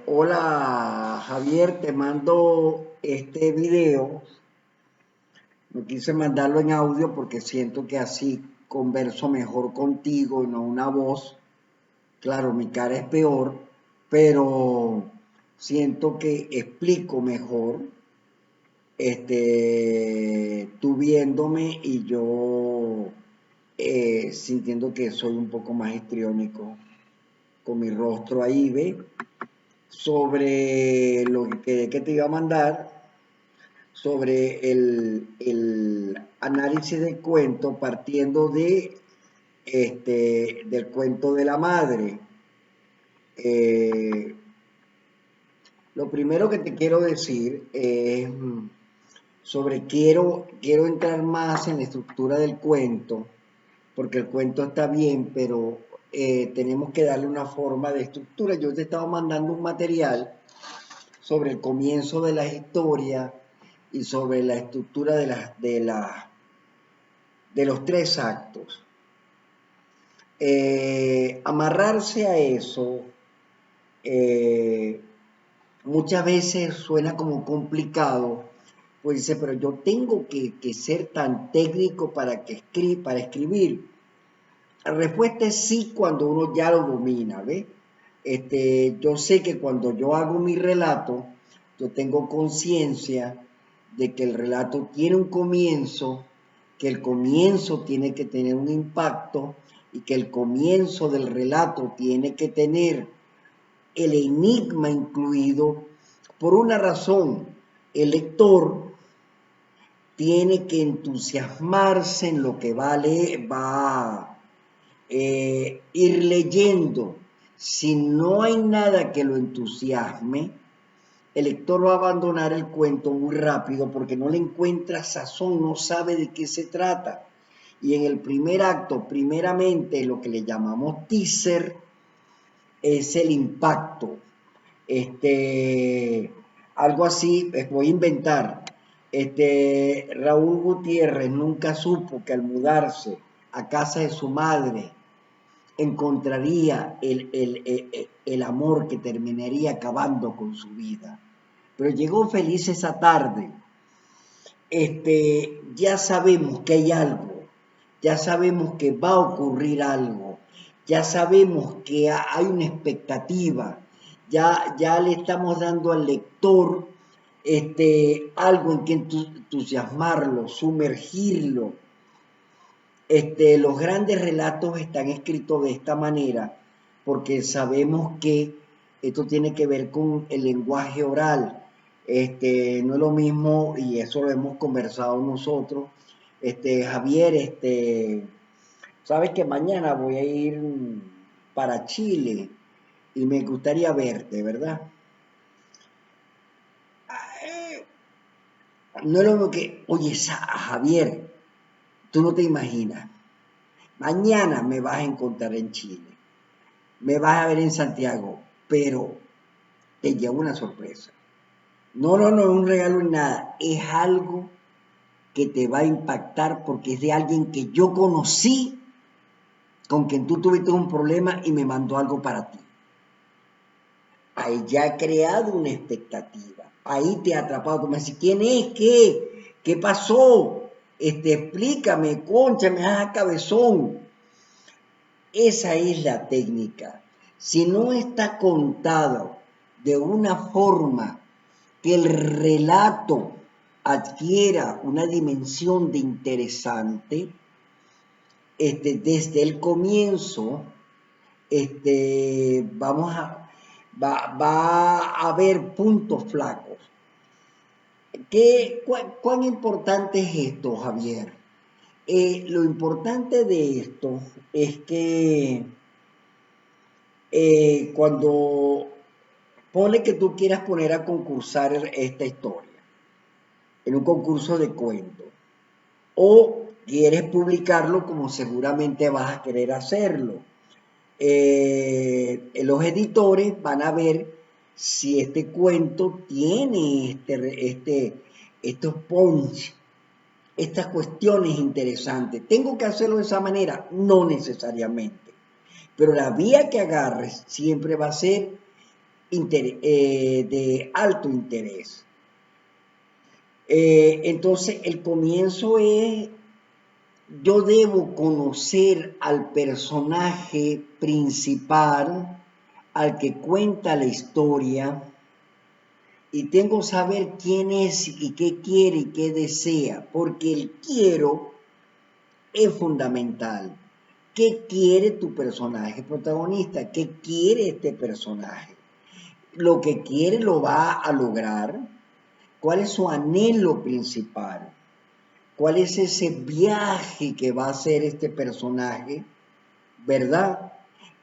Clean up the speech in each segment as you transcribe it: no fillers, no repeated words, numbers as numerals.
Hola Javier, te mando este video. No quise mandarlo en audio porque siento que así converso mejor contigo y no una voz. Claro, mi cara es peor, pero siento que explico mejor, tú viéndome y yo sintiendo que soy un poco más histriónico con mi rostro ahí, ¿ve? Sobre lo que te iba a mandar, sobre el análisis del cuento partiendo del cuento de la madre. Eh, lo primero que te quiero decir es sobre quiero entrar más en la estructura del cuento, porque el cuento está bien, pero tenemos que darle una forma de estructura. Yo te estaba mandando un material sobre el comienzo de la historia y sobre la estructura de los tres actos. Amarrarse a eso eh, muchas veces suena como complicado, pues dice, pero yo tengo que ser tan técnico para escribir. La respuesta es sí cuando uno ya lo domina, ¿ve? Yo sé que cuando yo hago mi relato, yo tengo conciencia de que el relato tiene un comienzo, que el comienzo tiene que tener un impacto y que el comienzo del relato tiene que tener el enigma incluido por una razón. El lector tiene que entusiasmarse en lo que va ir leyendo. Si no hay nada que lo entusiasme, el lector va a abandonar el cuento muy rápido porque no le encuentra sazón, no sabe de qué se trata. Y en el primer acto, primeramente, lo que le llamamos teaser es el impacto. Algo así, voy a inventar. Raúl Gutiérrez nunca supo que al mudarse a casa de su madre encontraría el amor que terminaría acabando con su vida. Pero llegó feliz esa tarde. Ya sabemos que hay algo, ya sabemos que va a ocurrir algo, ya sabemos que hay una expectativa, ya le estamos dando al lector algo en que entusiasmarlo, sumergirlo. Los grandes relatos están escritos de esta manera porque sabemos que esto tiene que ver con el lenguaje oral. No es lo mismo, y eso lo hemos conversado nosotros. Javier, sabes que mañana voy a ir para Chile y me gustaría verte, ¿verdad? No es lo mismo que, oye, Javier, tú no te imaginas. Mañana me vas a encontrar en Chile, me vas a ver en Santiago, pero te llevo una sorpresa. No, no, no es un regalo ni nada, es algo que te va a impactar porque es de alguien que yo conocí, con quien tú tuviste un problema y me mandó algo para ti. Ahí ya ha creado una expectativa, ahí te ha atrapado, tú me dices, ¿quién es? ¿Qué pasó? Explícame, concha, me das cabezón. Esa es la técnica. Si no está contado de una forma que el relato adquiera una dimensión de interesante, desde el comienzo, va a haber puntos flacos. ¿Cuán importante es esto, Javier? Lo importante de esto es que cuando pone que tú quieras poner a concursar esta historia en un concurso de cuentos o quieres publicarlo como seguramente vas a querer hacerlo, los editores van a ver si este cuento tiene estos punch, estas cuestiones interesantes. ¿Tengo que hacerlo de esa manera? No necesariamente. Pero la vía que agarres siempre va a ser de alto interés. Entonces, el comienzo es, yo debo conocer al personaje principal, al que cuenta la historia, y tengo que saber quién es y qué quiere y qué desea, porque el quiero es fundamental. ¿Qué quiere tu personaje protagonista? ¿Qué quiere este personaje? ¿Lo que quiere lo va a lograr? ¿Cuál es su anhelo principal? ¿Cuál es ese viaje que va a hacer este personaje? ¿Verdad?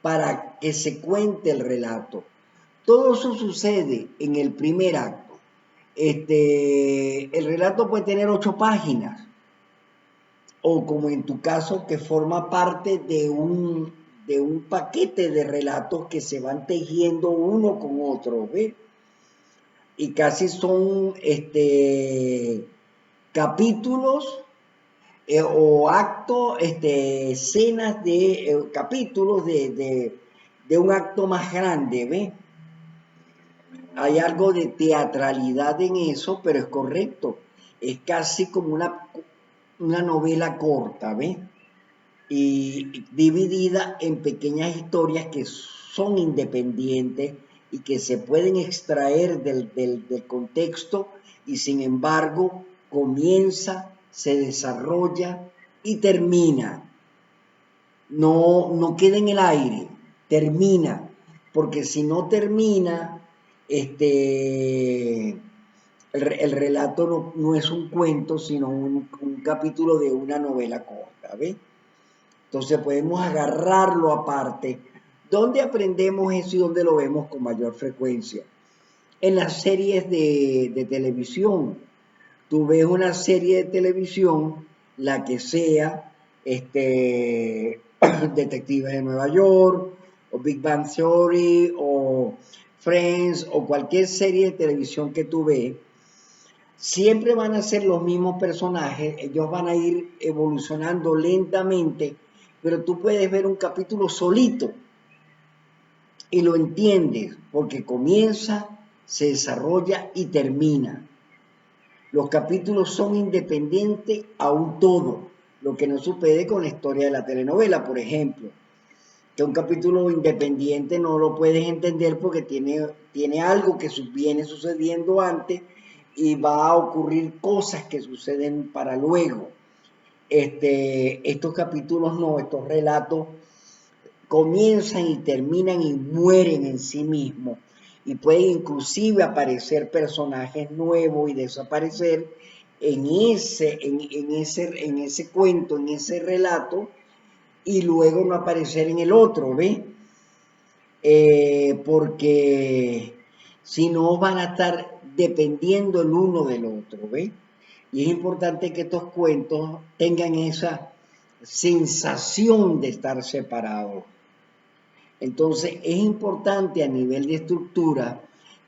Para que se cuente el relato. Todo eso sucede en el primer acto. El relato puede tener 8 páginas, o como en tu caso, que forma parte de un paquete de relatos que se van tejiendo uno con otro, ¿ves? Y casi son capítulos o actos, escenas de capítulos de un acto más grande, ¿ves? Hay algo de teatralidad en eso, pero es correcto. Es casi como una novela corta, ¿ves? Y dividida en pequeñas historias que son independientes y que se pueden extraer del contexto, y sin embargo comienza, se desarrolla y termina. No queda en el aire, termina, porque si no termina, el relato no es un cuento, sino un capítulo de una novela corta, ¿ves? Entonces podemos agarrarlo aparte. ¿Dónde aprendemos eso y dónde lo vemos con mayor frecuencia? En las series de televisión. Tú ves una serie de televisión, la que sea, Detectives de Nueva York, o Big Bang Theory, o Friends, o cualquier serie de televisión que tú ves, siempre van a ser los mismos personajes, ellos van a ir evolucionando lentamente, pero tú puedes ver un capítulo solito y lo entiendes, porque comienza, se desarrolla y termina. Los capítulos son independientes a un todo, lo que no sucede con la historia de la telenovela, por ejemplo, que un capítulo independiente no lo puedes entender porque tiene algo que viene sucediendo antes y va a ocurrir cosas que suceden para luego. Estos capítulos no, estos relatos comienzan y terminan y mueren en sí mismos, y pueden inclusive aparecer personajes nuevos y desaparecer en ese cuento, en ese relato, y luego no aparecer en el otro, ¿ves? Porque si no van a estar dependiendo el uno del otro, ¿ves? Y es importante que estos cuentos tengan esa sensación de estar separados. Entonces es importante a nivel de estructura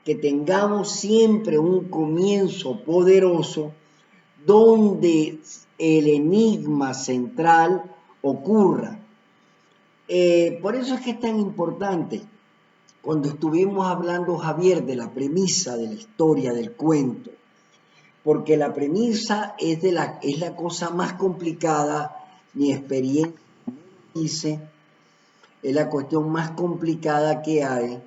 que tengamos siempre un comienzo poderoso donde el enigma central ocurra. Por eso es que es tan importante. Cuando estuvimos hablando, Javier, de la premisa de la historia del cuento, porque la premisa es la cosa más complicada, mi experiencia dice, es la cuestión más complicada que hay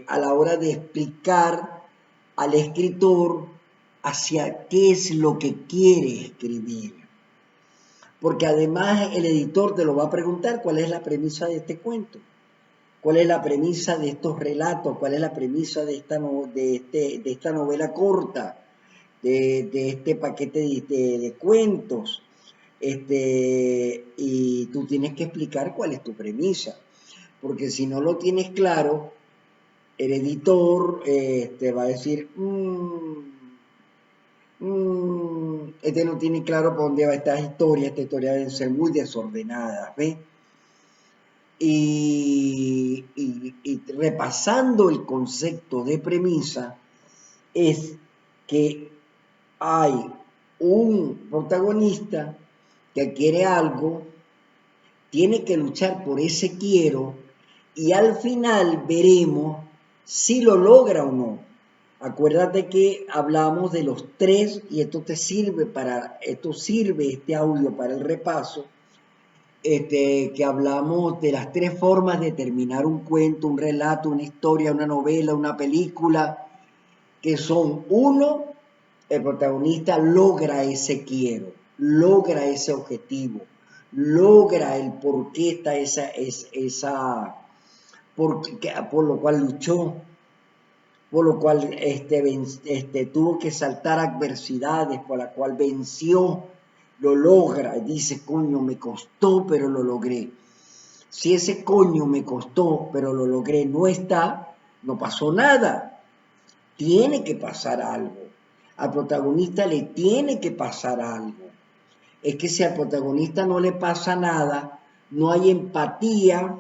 a la hora de explicar al escritor hacia qué es lo que quiere escribir. Porque además el editor te lo va a preguntar cuál es la premisa de este cuento, cuál es la premisa de estos relatos, cuál es la premisa de esta novela corta, de este paquete de cuentos. Y tú tienes que explicar cuál es tu premisa, porque si no lo tienes claro, el editor te va a decir, este no tiene claro por dónde va esta historia debe ser muy desordenada, ¿ves? Y repasando el concepto de premisa, es que hay un protagonista que quiere algo, tiene que luchar por ese quiero, y al final veremos si lo logra o no. Acuérdate que hablamos de los tres y esto sirve este audio para el repaso, que hablamos de las tres formas de terminar un cuento, un relato, una historia, una novela, una película, que son: uno, el protagonista logra ese quiero, logra ese objetivo, logra el por qué está por lo cual luchó, por lo cual tuvo que saltar adversidades, por la cual venció, lo logra, y dice: coño, me costó, pero lo logré. Si ese coño me costó, pero lo logré, no está, no pasó nada. Tiene que pasar algo. Al protagonista le tiene que pasar algo. Es que si al protagonista no le pasa nada, no hay empatía,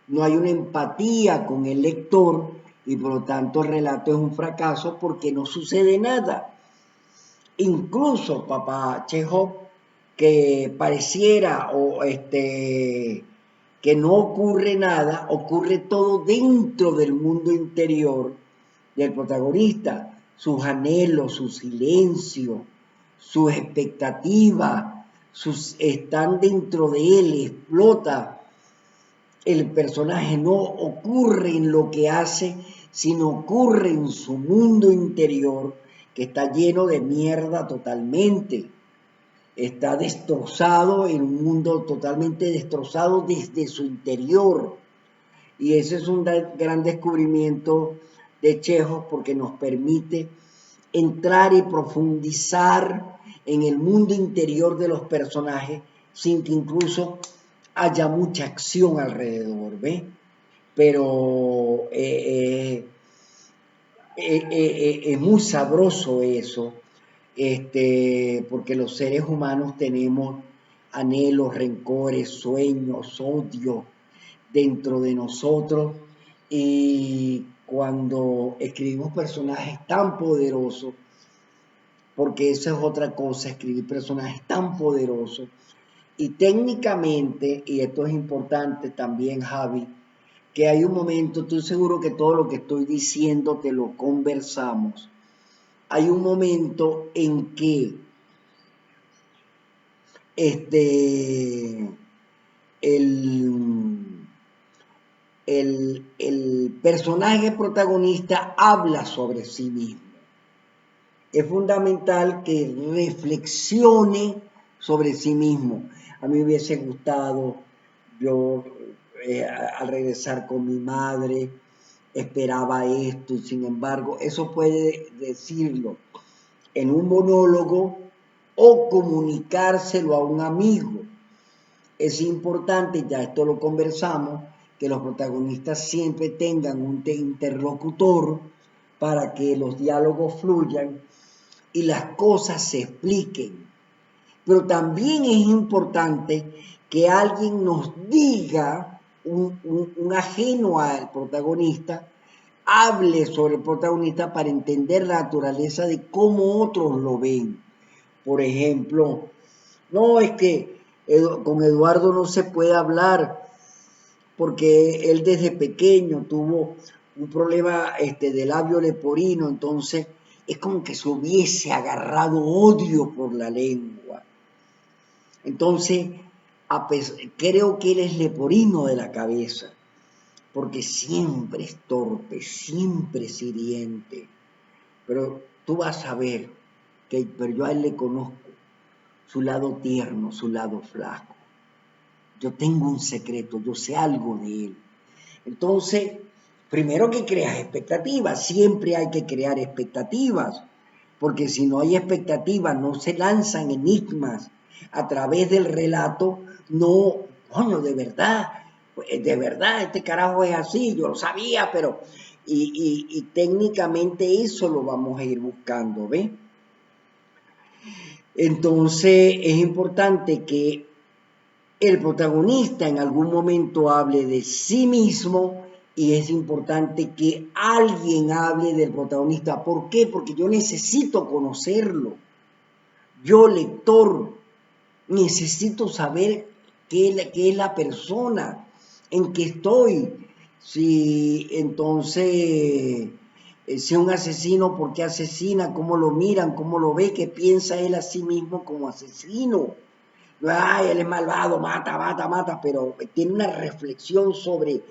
no hay una empatía con el lector y por lo tanto el relato es un fracaso porque no sucede nada. Incluso papá Chekhov, que pareciera que no ocurre nada, ocurre todo dentro del mundo interior del protagonista, sus anhelos, su silencio, sus expectativas, están dentro de él, explota. El personaje no ocurre en lo que hace, sino ocurre en su mundo interior, que está lleno de mierda totalmente. Está destrozado, en un mundo totalmente destrozado desde su interior. Y ese es un gran descubrimiento de Chekhov, porque nos permite entrar y profundizar en el mundo interior de los personajes sin que incluso haya mucha acción alrededor, ¿ves? Pero es muy sabroso eso, porque los seres humanos tenemos anhelos, rencores, sueños, odios dentro de nosotros, y cuando escribimos personajes tan poderosos, porque eso es otra cosa, escribir personajes tan poderosos, y técnicamente, y esto es importante también, Javi, que hay un momento, estoy seguro que todo lo que estoy diciendo te lo conversamos, hay un momento en que el, el personaje protagonista habla sobre sí mismo. Es fundamental que reflexione sobre sí mismo. A mí me hubiese gustado, yo al regresar con mi madre, esperaba esto, y sin embargo, eso puede decirlo en un monólogo o comunicárselo a un amigo. Es importante, ya esto lo conversamos, que los protagonistas siempre tengan un interlocutor para que los diálogos fluyan y las cosas se expliquen. Pero también es importante que alguien nos diga, un ajeno al protagonista, hable sobre el protagonista para entender la naturaleza de cómo otros lo ven. Por ejemplo, no, es que con Eduardo no se puede hablar porque él desde pequeño tuvo un problema de labio leporino, entonces es como que se hubiese agarrado odio por la lengua. Entonces, creo que él es leporino de la cabeza, porque siempre es torpe, siempre es hiriente. Pero tú vas a ver pero yo a él le conozco su lado tierno, su lado flaco. Yo tengo un secreto, yo sé algo de él. Entonces, primero que creas expectativas, siempre hay que crear expectativas, porque si no hay expectativas, no se lanzan enigmas a través del relato, no, coño, de verdad, este carajo es así, yo lo sabía, pero, y técnicamente eso lo vamos a ir buscando, ¿ves? Entonces, es importante que el protagonista en algún momento hable de sí mismo, y es importante que alguien hable del protagonista. ¿Por qué? Porque yo necesito conocerlo. Yo, lector, necesito saber qué es la persona, en qué estoy, Si entonces, si es un asesino, ¿por qué asesina? ¿Cómo lo miran? ¿Cómo lo ve? ¿Qué piensa él a sí mismo como asesino? No, ay, él es malvado, mata, mata, mata, pero tiene una reflexión sobre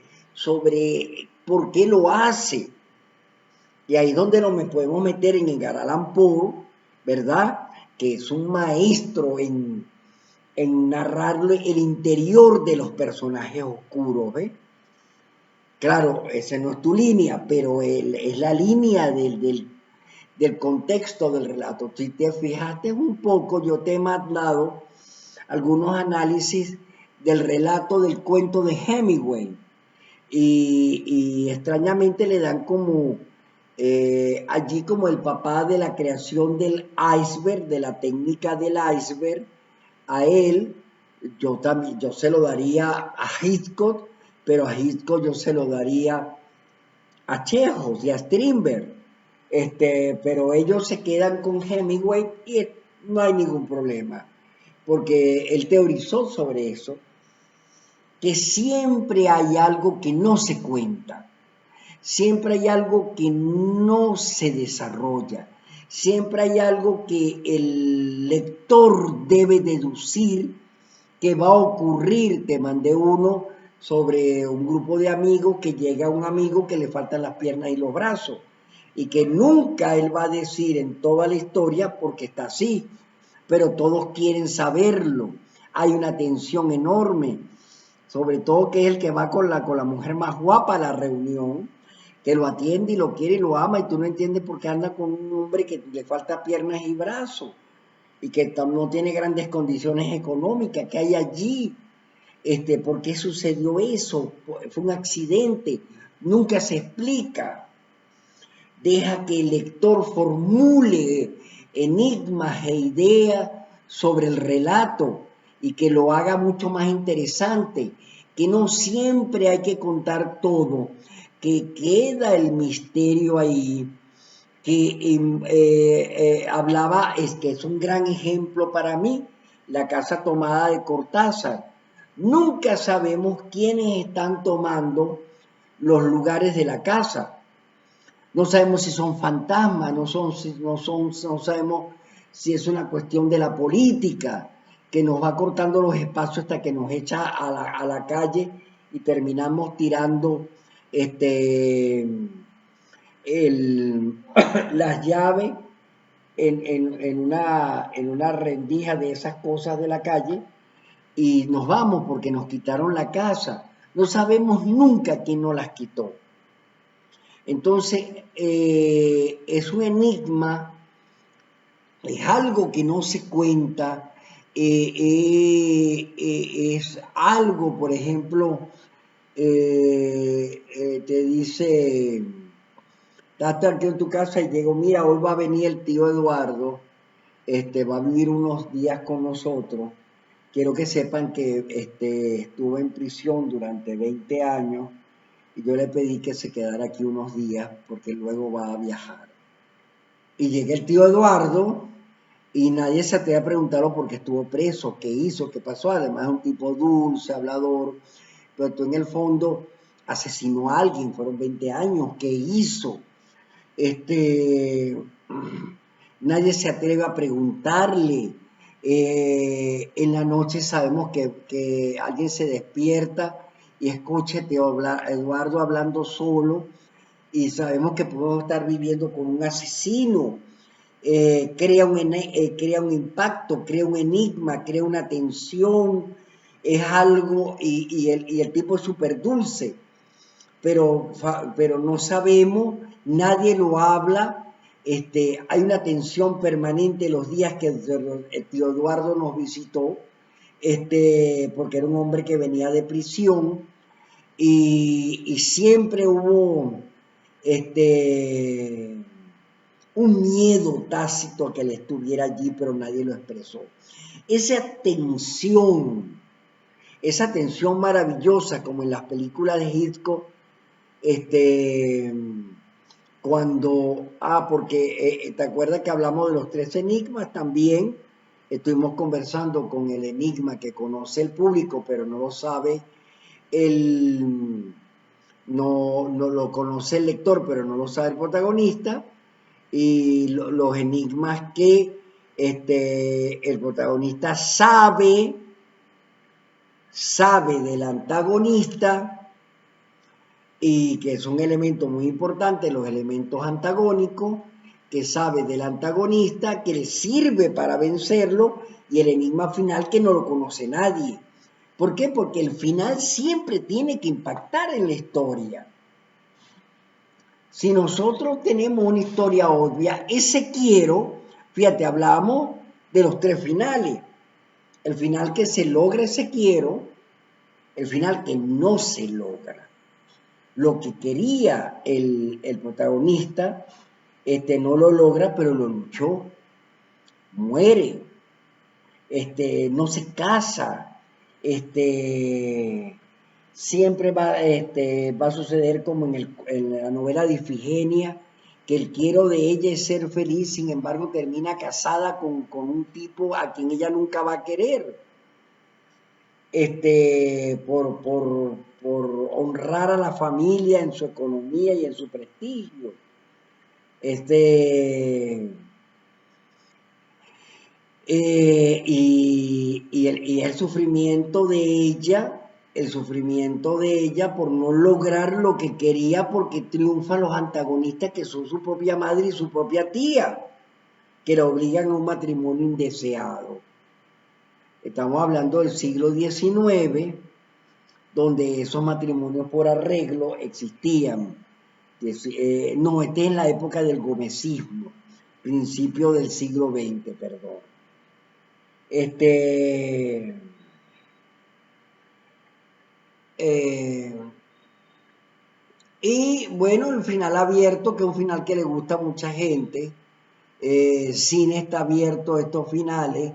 por qué lo hace. Y ahí es donde nos podemos meter en Edgar Allan Poe, ¿verdad? Que es un maestro en narrarle el interior de los personajes oscuros, ¿ves? Claro, esa no es tu línea, pero es la línea del contexto del relato. Si te fijaste un poco, yo te he mandado algunos análisis del relato del cuento de Hemingway y extrañamente le dan como allí como el papá de la creación del iceberg, de la técnica del iceberg, a él, yo también, yo se lo daría a Hitchcock, pero a Hitchcock yo se lo daría a Chekhov y a Strindberg, pero ellos se quedan con Hemingway y no hay ningún problema, porque él teorizó sobre eso, que siempre hay algo que no se cuenta, siempre hay algo que no se desarrolla, siempre hay algo que el lector debe deducir que va a ocurrir. Te mandé uno sobre un grupo de amigos que llega un amigo que le faltan las piernas y los brazos y que nunca él va a decir en toda la historia porque está así, pero todos quieren saberlo. Hay una tensión enorme, sobre todo que es el que va con la mujer más guapa a la reunión, que lo atiende y lo quiere y lo ama y tú no entiendes por qué anda con un hombre que le falta piernas y brazos y que no tiene grandes condiciones económicas, que hay allí, por qué sucedió eso, fue un accidente, nunca se explica, deja que el lector formule enigmas e ideas sobre el relato y que lo haga mucho más interesante, que no siempre hay que contar todo, que queda el misterio ahí, que hablaba, es que es un gran ejemplo para mí, la casa tomada de Cortázar. Nunca sabemos quiénes están tomando los lugares de la casa. No sabemos si son fantasmas, no sabemos si es una cuestión de la política que nos va cortando los espacios hasta que nos echa a la calle y terminamos tirando este, las llaves en una rendija de esas cosas de la calle y nos vamos porque nos quitaron la casa. No sabemos nunca quién nos las quitó. Entonces, es un enigma, es algo que no se cuenta, es algo, por ejemplo, te dice, estás aquí en tu casa y llego, mira, hoy va a venir el tío Eduardo, va a vivir unos días con nosotros. Quiero que sepan que estuve en prisión durante 20 años y yo le pedí que se quedara aquí unos días porque luego va a viajar. Y llega el tío Eduardo y nadie se atreve a preguntarlo porque estuvo preso, qué hizo, qué pasó. Además es un tipo dulce, hablador, pero tú en el fondo asesinó a alguien, fueron 20 años, ¿qué hizo? Nadie se atreve a preguntarle. En la noche sabemos que alguien se despierta y escucha a Eduardo hablando solo y sabemos que podemos estar viviendo con un asesino. Crea un impacto, crea un enigma, crea una tensión, es algo, y el tipo es súper dulce, pero no sabemos, nadie lo habla, hay una tensión permanente los días que el tío Eduardo nos visitó, porque era un hombre que venía de prisión y siempre hubo un miedo tácito a que él estuviera allí, pero nadie lo expresó. Esa tensión maravillosa, como en las películas de Hitchcock, porque te acuerdas que hablamos de los 3 enigmas, también estuvimos conversando con el enigma que conoce el público, pero no lo sabe el, no lo conoce el lector, pero no lo sabe el protagonista, y los enigmas que el protagonista sabe del antagonista, y que es un elemento muy importante, los elementos antagónicos, que sabe del antagonista, que le sirve para vencerlo, y el enigma final que no lo conoce nadie. ¿Por qué? Porque el final siempre tiene que impactar en la historia. Si nosotros tenemos una historia obvia, ese quiero, fíjate, hablábamos de los tres finales. El final que se logra ese quiero, el final que no se logra. Lo que quería el protagonista, no lo logra, pero lo luchó. Muere, no se casa, siempre va a suceder como en la novela de Ifigenia, que el quiero de ella es ser feliz, sin embargo termina casada con un tipo a quien ella nunca va a querer, por honrar a la familia en su economía y en su prestigio. Y el sufrimiento de ella, por no lograr lo que quería, porque triunfan los antagonistas que son su propia madre y su propia tía, que la obligan a un matrimonio indeseado. Estamos hablando del siglo XIX, donde esos matrimonios por arreglo existían. No, es en la época del gomecismo, principio del siglo XX, perdón. Y bueno, el final abierto, que es un final que le gusta a mucha gente. Cine está abierto a estos finales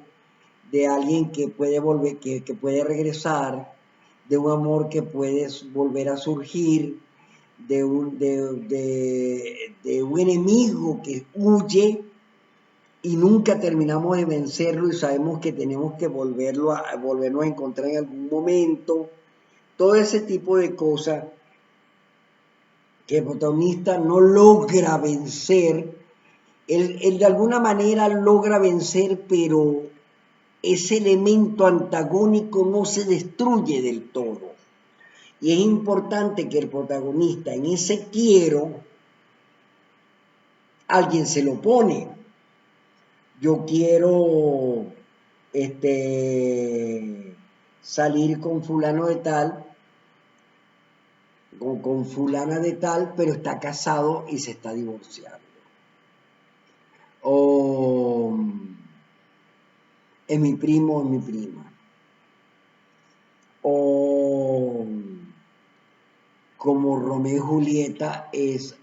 de alguien que puede volver, que puede regresar, de un amor que puede volver a surgir, de un enemigo que huye y nunca terminamos de vencerlo, y sabemos que tenemos que volvernos a encontrar en algún momento. Todo ese tipo de cosas que el protagonista no logra vencer. Él de alguna manera logra vencer, pero ese elemento antagónico no se destruye del todo. Y es importante que el protagonista en ese quiero, alguien se lo pone. Yo quiero salir con fulano de tal, con fulana de tal, pero está casado y se está divorciando. O es mi primo o es mi prima. O como Romeo y Julieta es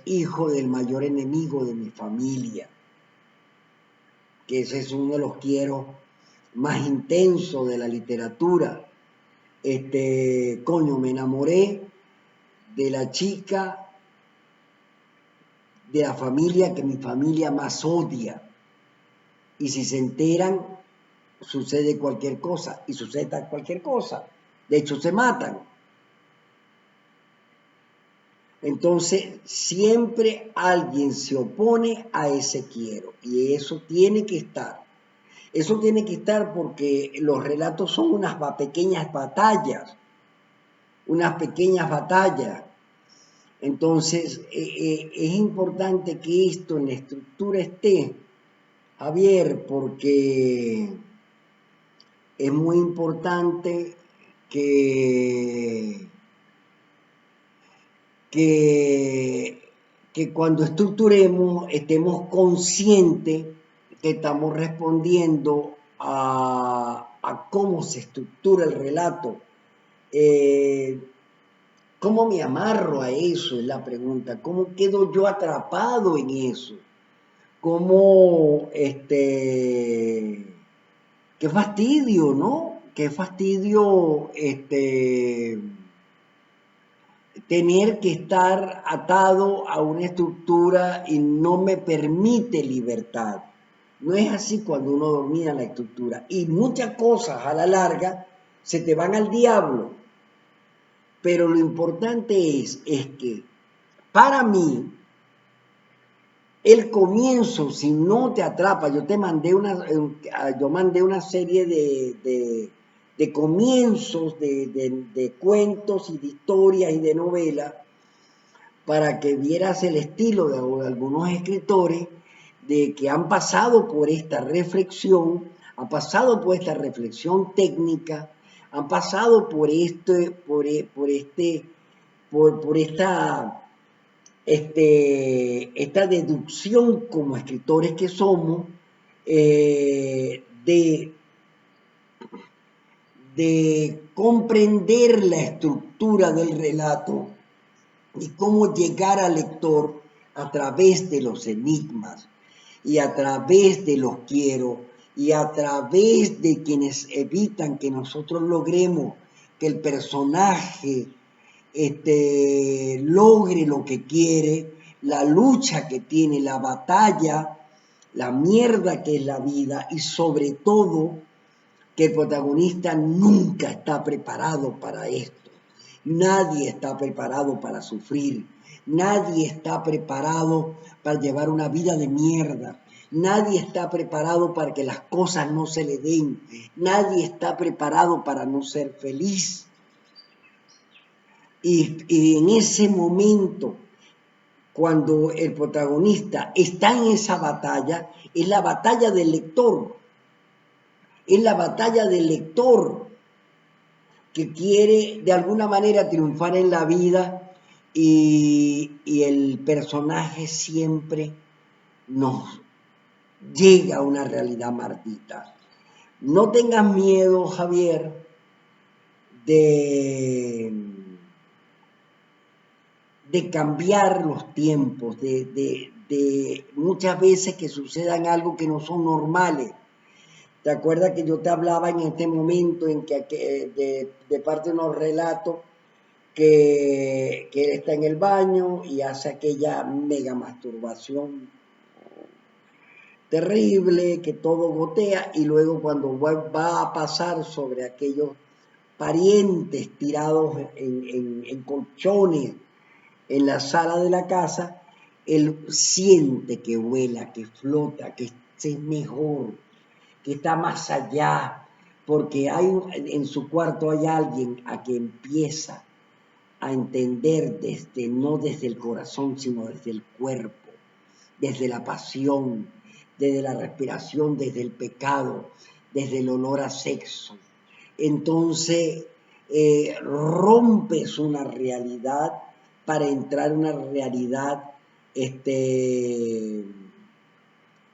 hijo del mayor enemigo de mi familia, que ese es uno de los quieros más intensos de la literatura. Coño, me enamoré de la chica de la familia que mi familia más odia, y si se enteran sucede cualquier cosa, y sucede cualquier cosa, de hecho se matan. Entonces siempre alguien se opone a ese quiero, y eso tiene que estar. Eso tiene que estar porque los relatos son unas pequeñas batallas. Entonces es importante que esto en la estructura esté, Javier, porque es muy importante que cuando estructuremos estemos conscientes que estamos respondiendo a cómo se estructura el relato. ¿Cómo me amarro a eso? Es la pregunta. ¿Cómo quedo yo atrapado en eso? ¿Cómo, qué fastidio, ¿no? Qué fastidio, tener que estar atado a una estructura y no me permite libertad. No es así cuando uno domina la estructura. Y muchas cosas a la larga se te van al diablo. Pero lo importante es que para mí, el comienzo, si no te atrapa, yo mandé una serie de comienzos de cuentos y de historias y de novelas para que vieras el estilo de algunos escritores de que han pasado por esta reflexión, han pasado por esta reflexión técnica, han pasado por esta deducción como escritores que somos de comprender la estructura del relato y cómo llegar al lector a través de los enigmas y a través de los quiero y a través de quienes evitan que nosotros logremos que el personaje logre lo que quiere, la lucha que tiene, la batalla, la mierda que es la vida y sobre todo que el protagonista nunca está preparado para esto. Nadie está preparado para sufrir. Nadie está preparado para llevar una vida de mierda. Nadie está preparado para que las cosas no se le den. Nadie está preparado para no ser feliz. Y en ese momento, cuando el protagonista está en esa batalla, es la batalla del lector. Es la batalla del lector que quiere de alguna manera triunfar en la vida y el personaje siempre nos llega a una realidad maldita. No tengas miedo, Javier, de cambiar los tiempos, de muchas veces que sucedan algo que no son normales. ¿Te acuerdas que yo te hablaba en este momento en de parte de unos relatos que él está en el baño y hace aquella mega masturbación terrible, que todo gotea y luego cuando va a pasar sobre aquellos parientes tirados en colchones en la sala de la casa, él siente que vuela, que flota, que es mejor, que está más allá, porque en su cuarto hay alguien a que empieza a entender no desde el corazón, sino desde el cuerpo, desde la pasión, desde la respiración, desde el pecado, desde el olor a sexo. Entonces, rompes una realidad para entrar en una realidad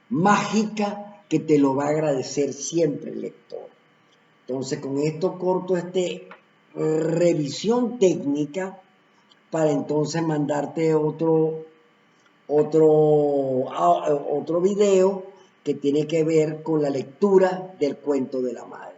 mágica que te lo va a agradecer siempre el lector. Entonces, con esto corto revisión técnica para entonces mandarte otro video que tiene que ver con la lectura del cuento de la madre.